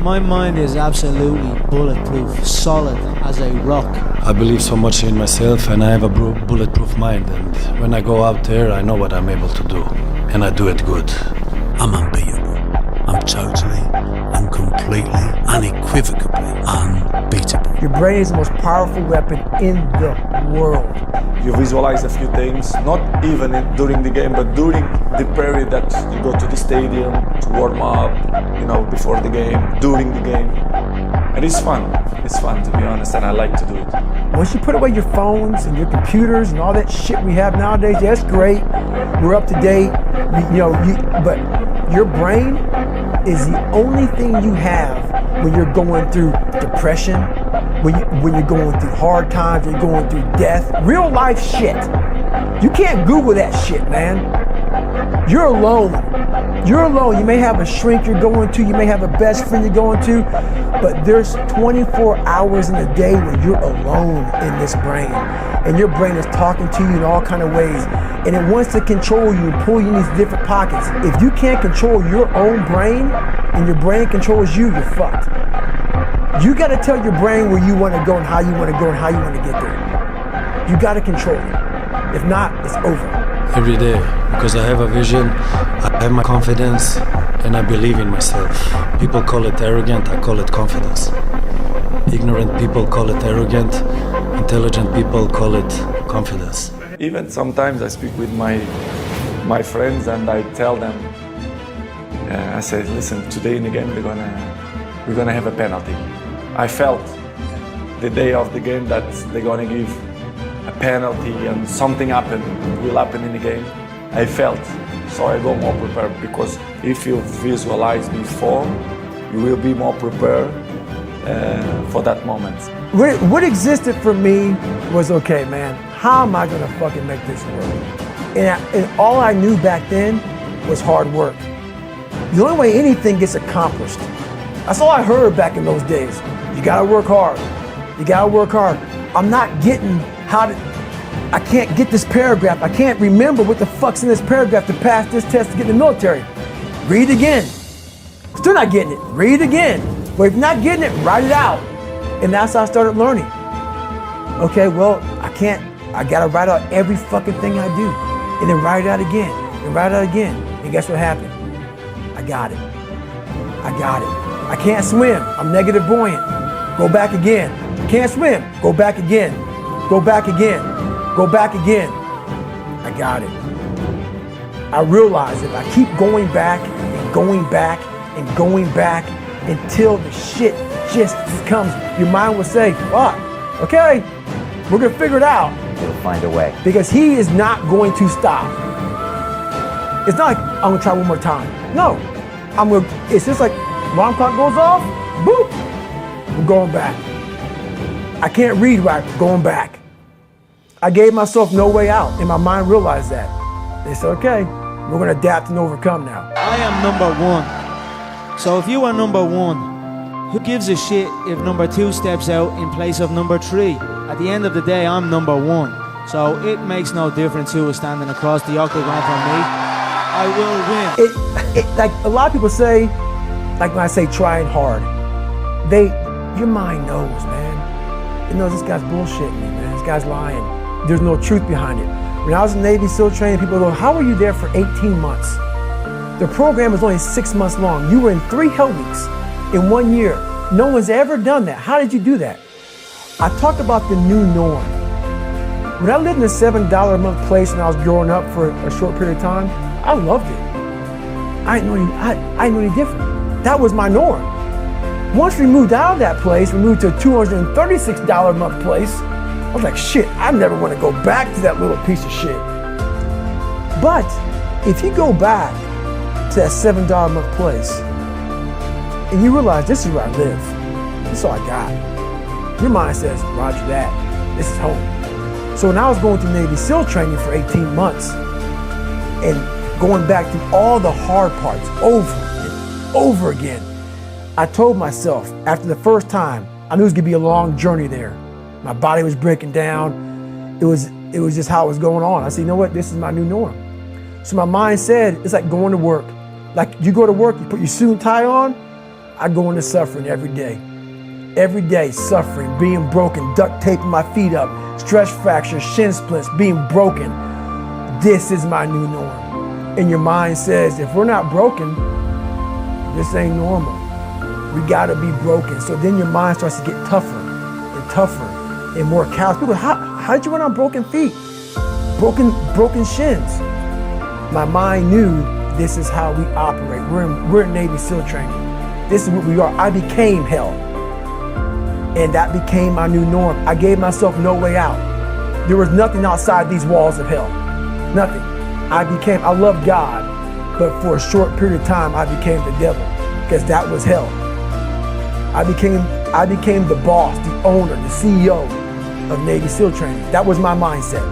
My mind is absolutely bulletproof, solid as a rock. I believe so much in myself and I have a bulletproof mind, and when I go out there I know what I'm able to do, and I do it good. I'm unbeatable. I'm totally and completely, unequivocally unbeatable. Your brain is the most powerful weapon in the world. You visualize a few things, not even during the game, but during the period that you go to the stadium to warm up, before the game, during the game. And it's fun. It's fun, to be honest, and I like to do it. Once you put away your phones and your computers and all that shit we have nowadays, yeah, that's great. We're up to date, but your brain is the only thing you have when you're going through depression, when you're going through hard times, when you're going through death, real life shit. You can't Google that shit, man. You're alone. You're alone. You may have a shrink you're going to, you may have a best friend you're going to, but there's 24 hours in a day when you're alone in this brain. And your brain is talking to you in all kind of ways. And it wants to control you and pull you in these different pockets. If you can't control your own brain and your brain controls you, you're fucked. You got to tell your brain where you want to go and how you want to go and how you want to get there. You got to control it. If not, it's over. Every day, because I have a vision, I have my confidence, and I believe in myself. People call it arrogant, I call it confidence. Ignorant people call it arrogant, intelligent people call it confidence. Even sometimes I speak with my friends and I tell them, I say, listen, today in the game we're gonna have a penalty. I felt the day of the game that they're gonna give a penalty and something will happen in the game. I felt, so I go more prepared, because if you visualize before, you will be more prepared for that moment. What existed for me was, okay, man, how am I gonna fucking make this work? And all I knew back then was hard work. The only way anything gets accomplished. That's all I heard back in those days. You gotta work hard. You gotta work hard. I'm not getting I can't get this paragraph. I can't remember what the fuck's in this paragraph to pass this test to get in the military. Read again. Still not getting it. Read again. But if you're not getting it, write it out. And that's how I started learning. Okay, well, I gotta write out every fucking thing I do. And then write it out again. And write it out again. And guess what happened? I got it. I can't swim. I'm negative buoyant. Go back again. Can't swim. Go back again. Go back again. Go back again. I got it. I realized if I keep going back and going back and going back until the shit just comes, your mind will say, fuck, okay, we're gonna figure it out. You'll find a way. Because he is not going to stop. It's not like I'm gonna try one more time. No, it's just like alarm clock goes off, boop, we're going back. I can't read right, going back. I gave myself no way out, and my mind realized that. They said, okay, we're gonna adapt and overcome now. I am number one. So if you are number one, who gives a shit if number two steps out in place of number three? At the end of the day, I'm number one. So it makes no difference who is standing across the octagon from me. I will win. Like a lot of people say, like when I say trying hard, your mind knows, man. It knows this guy's bullshitting me, man. This guy's lying. There's no truth behind it. When I was in Navy SEAL training, people go, how were you there for 18 months? The program was only 6 months long. You were in 3 hell weeks in 1 year. No one's ever done that. How did you do that? I talked about the new norm. When I lived in a $7 a month place when I was growing up for a short period of time, I loved it. I didn't know any different. That was my norm. Once we moved out of that place, we moved to a $236 a month place. I was like, shit, I never want to go back to that little piece of shit. But if you go back to that $7 a month place and you realize this is where I live, this is all I got. Your mind says, roger that, this is home. So when I was going through Navy SEAL training for 18 months and going back through all the hard parts over and over again, I told myself after the first time, I knew it was gonna be a long journey there. My body was breaking down. It was just how it was going on. I said, you know what, this is my new norm. So my mind said, it's like going to work. Like you go to work, you put your suit and tie on. I go into suffering every day. Every day, suffering, being broken, duct taping my feet up, stress fractures, shin splints, being broken. This is my new norm. And your mind says, if we're not broken, this ain't normal. We gotta be broken. So then your mind starts to get tougher and tougher and more callous. People, how'd you run on broken feet? Broken shins. My mind knew this is how we operate. We're in Navy SEAL training. This is what we are. I became hell. And that became my new norm. I gave myself no way out. There was nothing outside these walls of hell. Nothing. I love God, but for a short period of time, I became the devil, because that was hell. I became the boss, the owner, the CEO of Navy SEAL training. That was my mindset.